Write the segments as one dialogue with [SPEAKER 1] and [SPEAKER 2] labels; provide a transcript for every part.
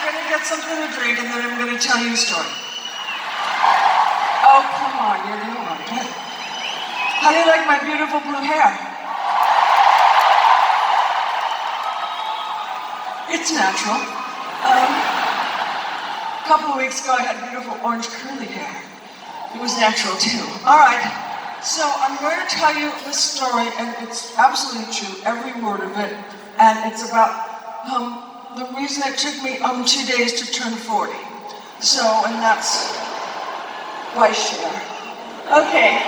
[SPEAKER 1] gonna get something to drink and then I'm gonna tell you a story. Oh, come on, you're the one. How do you like my beautiful blue hair? It's natural. A couple of weeks ago I had beautiful orange curly hair. It was natural too. All right, so I'm going to tell you this story and it's absolutely true, every word of it. And it's about the reason it took me 2 days to turn 40. So, and that's by Cher. Okay,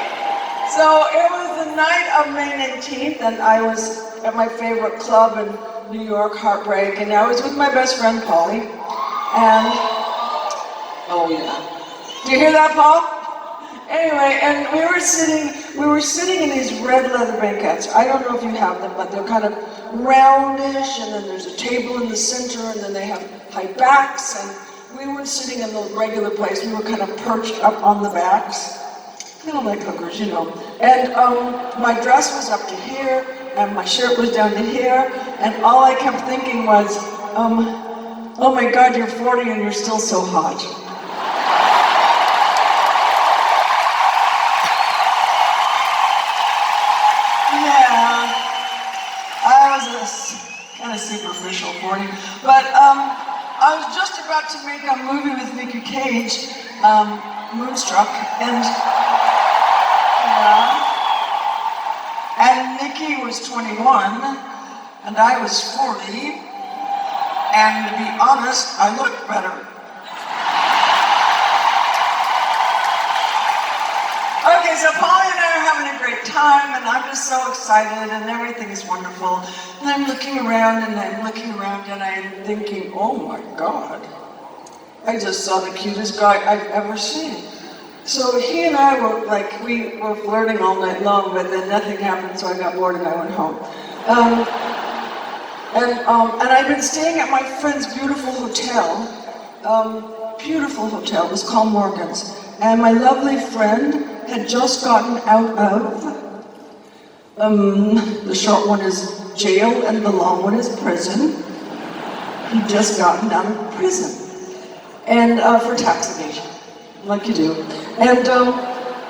[SPEAKER 1] so it was the night of May 19th and I was at my favorite club in New York, Heartbreak, and I was with my best friend Polly. And, oh yeah. Do you hear that, Paul? Anyway, and we were sitting in these red leather banquettes. I don't know if you have them, but they're kind of roundish, and then there's a table in the center, and then they have high backs, and we weren't sitting in the regular place. We were kind of perched up on the backs, kind of like hookers, you know. And my dress was up to here, and my shirt was down to here, and all I kept thinking was, oh my God, you're 40 and you're still so hot. Kind of superficial 40, but I was just about to make a movie with Nicky Cage, Moonstruck, and Nicky was 21, and I was 40, and to be honest, I looked better. Okay, so Polly and I are having a great time, and I'm just so excited, and everything is wonderful. And I'm looking around, and I'm thinking, oh my God, I just saw the cutest guy I've ever seen. So he and I were like, we were flirting all night long, but then nothing happened, so I got bored and I went home. And I've been staying at my friend's beautiful hotel. It was called Morgan's. And my lovely friend had just gotten out of, the short one is jail and the long one is prison. He'd just gotten out of prison. And for tax evasion, like you do. And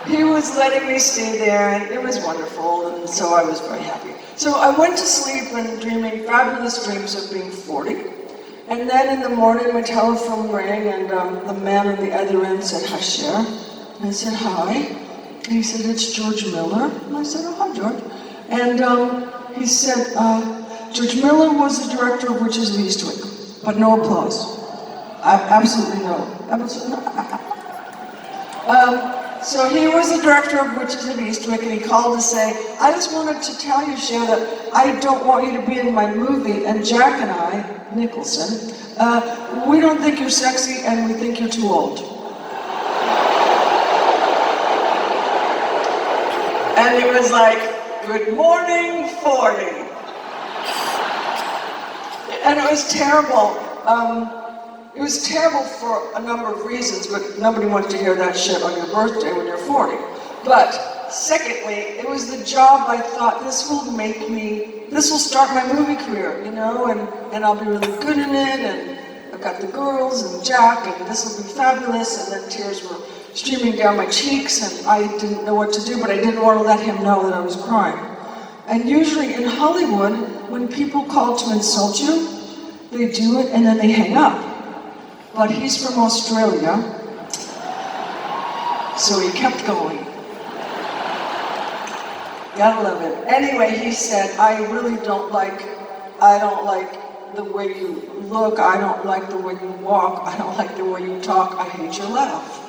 [SPEAKER 1] he was letting me stay there and it was wonderful and so I was very happy. So I went to sleep and dreaming fabulous dreams of being 40. And then in the morning my telephone rang and the man on the other end said, "Hi, Cher." And I said, "Hi." And he said, "It's George Miller." And I said, "Oh, hi, George." And he said, George Miller was the director of Witches of Eastwick, but no applause. Absolutely no. Absolutely no. So he was the director of Witches of Eastwick and he called to say, "I just wanted to tell you, Cher, that I don't want you to be in my movie, and Jack and I, Nicholson, we don't think you're sexy and we think you're too old." And it was like, "Good morning, 40. And it was terrible. It was terrible for a number of reasons, but nobody wants to hear that shit on your birthday when you're 40. But secondly, it was the job I thought, this will start my movie career, you know, and I'll be really good in it, and I've got the girls and Jack, and this will be fabulous. And then tears were streaming down my cheeks, and I didn't know what to do, but I didn't want to let him know that I was crying. And usually in Hollywood, when people call to insult you, they do it and then they hang up. But he's from Australia, so he kept going. Gotta love it. Anyway, he said, I don't like the way you look, I don't like the way you walk, I don't like the way you talk, I hate your laugh."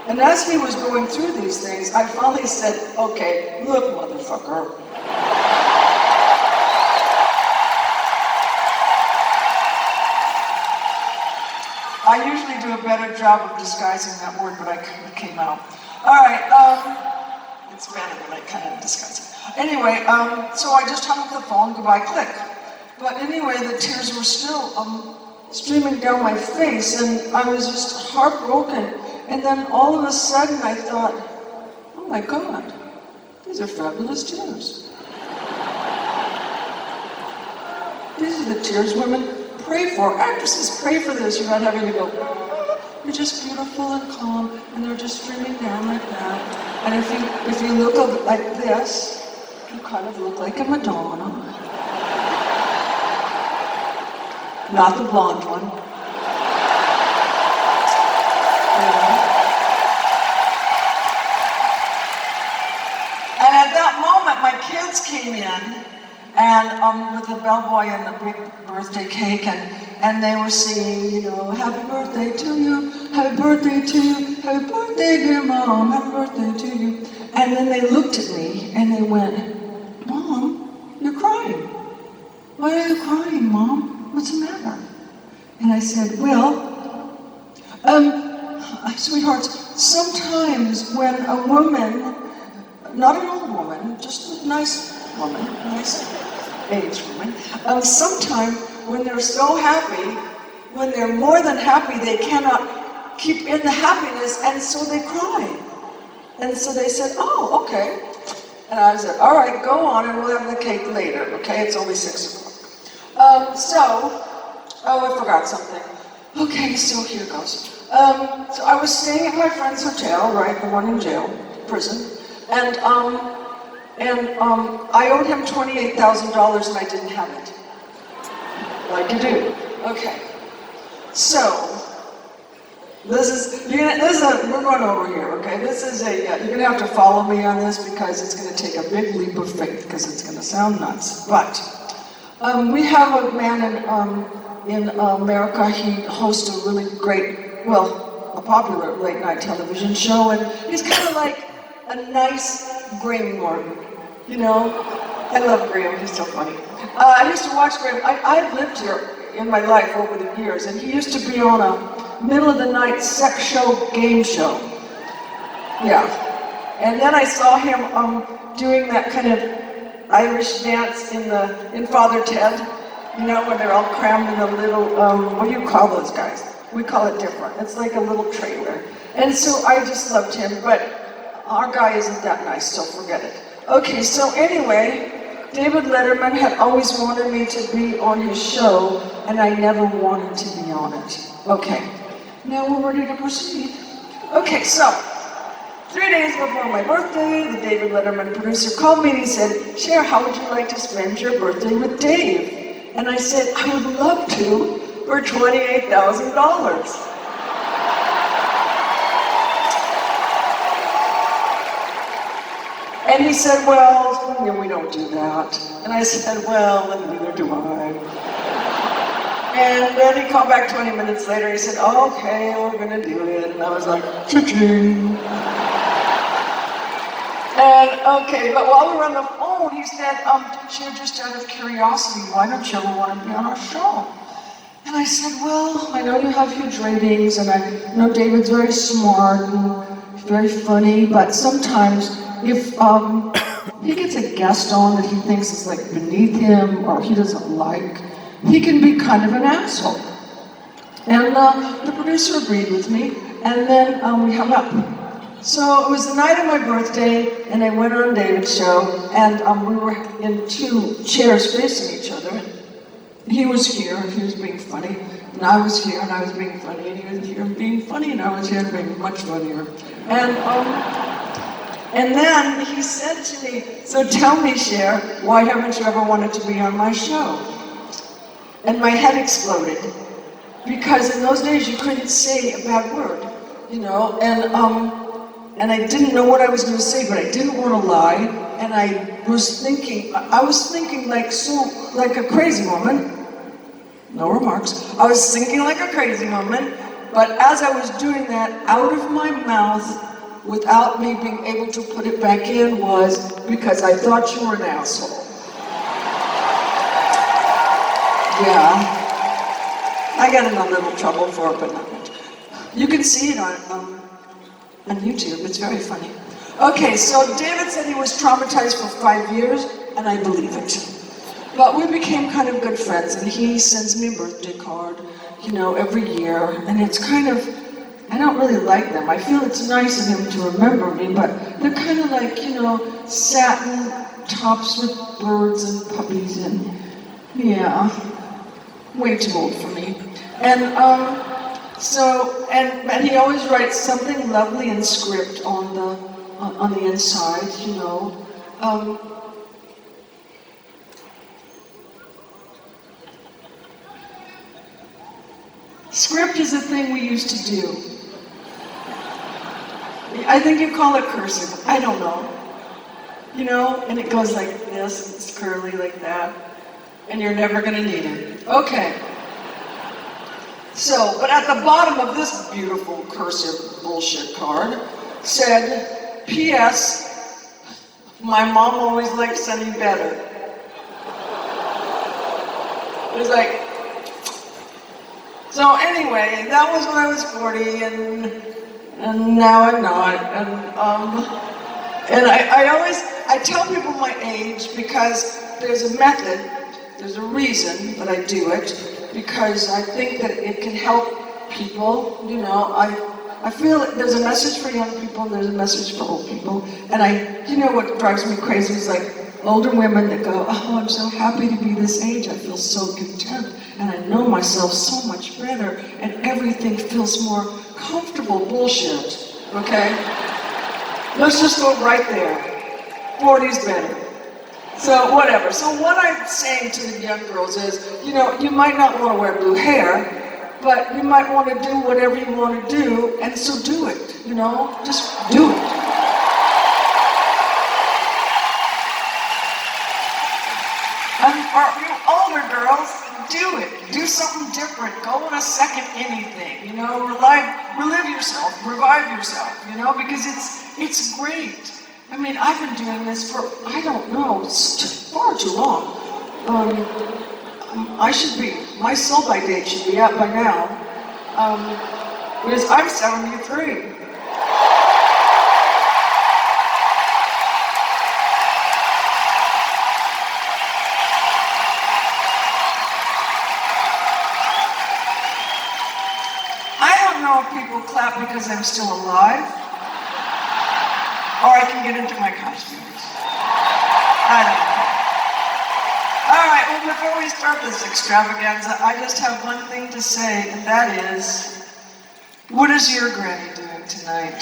[SPEAKER 1] And as he was going through these things, I finally said, "Okay, look, motherfucker." I usually do a better job of disguising that word, but it came out. All right, it's better when I kind of disguise it. Anyway, so I just hung up the phone, goodbye, click. But anyway, the tears were still streaming down my face, and I was just heartbroken. And then all of a sudden I thought, oh my God, these are fabulous tears. These are the tears women pray for. Actresses pray for this. You're not having to go, you're just beautiful and calm, and they're just streaming down like that. And if you look like this, you kind of look like a Madonna. Not the blonde one. And at that moment, my kids came in, and with the bellboy and the big birthday cake, and they were singing, you know, happy birthday to you, happy birthday to you, happy birthday dear mom, happy birthday to you. And then they looked at me and they went, Mom, you're crying. Why are you crying, Mom? What's the matter? And I said, well, sweethearts, sometimes when a woman, not an old woman, just a nice woman, nice age woman, sometimes when they're so happy, when they're more than happy, they cannot keep in the happiness, and so they cry. And so they said, oh, okay. And I said, all right, go on, and we'll have the cake later, okay? It's only 6 o'clock. I forgot something. Okay, so here goes. So I was staying at my friend's hotel, right, the one in jail, prison, and I owed him $28,000 and I didn't have it. Like you do. Okay. So, we're going over here, okay? You're gonna have to follow me on this because it's gonna take a big leap of faith because it's gonna sound nuts. But, we have a man in America. He hosts a really great, a popular late night television show, and he's kind of like a nice Graham Norton, you know? I love Graham, he's so funny. I used to watch Graham. I've lived here in my life over the years, and he used to be on a middle of the night sex show, game show. Yeah. And then I saw him doing that kind of Irish dance in Father Ted, you know, when they're all crammed in a little, what do you call those guys? We call it different. It's like a little trailer. And so I just loved him, but our guy isn't that nice, so forget it. Okay, so anyway, David Letterman had always wanted me to be on his show, and I never wanted to be on it. Okay, now we're ready to proceed. Okay, so 3 days before my birthday, the David Letterman producer called me and he said, Cher, how would you like to spend your birthday with Dave? And I said, I would love to for $28,000. And he said, well, we don't do that. And I said, well, neither do I. And then he called back 20 minutes later, he said, oh, okay, we're gonna do it. And I was like, cha-ching. And okay, but while we were on the phone, he said, Cher, just out of curiosity, why don't you ever want to be on our show? And I said, well, I know you have huge ratings, and I know David's very smart and very funny, but sometimes if he gets a guest on that he thinks is like beneath him or he doesn't like, he can be kind of an asshole. And the producer agreed with me, and then we hung up. So it was the night of my birthday, and I went on David's show, and we were in 2 chairs facing each other. He was here, and he was being funny, and I was here, and I was being funny, and he was here being funny, and I was here being much funnier. And then he said to me, so tell me, Cher, why haven't you ever wanted to be on my show? And my head exploded, because in those days you couldn't say a bad word, you know, and I didn't know what I was going to say, but I didn't want to lie, and I was thinking like a crazy woman. No remarks. I was thinking like a crazy woman, but as I was doing that, out of my mouth, without me being able to put it back in, was because I thought you were an asshole. Yeah. I got in a little trouble for it, but not much. You can see it on YouTube, it's very funny. Okay, so David said he was traumatized for 5 years, and I believe it. But we became kind of good friends, and he sends me a birthday card, you know, every year, and it's kind of, I don't really like them. I feel it's nice of him to remember me, but they're kind of like, you know, satin tops with birds and puppies, and yeah. way too old for me. And and he always writes something lovely in script on the inside, you know. Script is a thing we used to do. I think you call it cursive. I don't know. You know, and it goes like this, and it's curly like that, and you're never gonna need it. Okay. So, but at the bottom of this beautiful cursive bullshit card said, P.S. My mom always liked Sunny better. It was like, so anyway, that was when I was 40, and now I'm not. And I tell people my age because there's a method, there's a reason that I do it, because I think that it can help people, you know. I feel that there's a message for young people and there's a message for old people. And you know what drives me crazy is like older women that go, oh, I'm so happy to be this age, I feel so content, and I know myself so much better, and everything feels more comfortable. Bullshit, okay? Let's just go right there. 40's better. So whatever. So what I'm saying to the young girls is, you know, you might not want to wear blue hair, but you might want to do whatever you want to do, and so do it, you know? Just do it. And for you older girls, do it. Do something different. Go on a second anything, you know? Relive yourself, revive yourself, you know? Because it's great. I mean, I've been doing this for, I don't know, it's far too long. My sell-by date should be out by now, because I'm 73. I don't know if people clap because I'm still alive, or I can get into my costumes. I don't know. All right, well, before we start this extravaganza, I just have one thing to say, and that is, what is your granny doing tonight?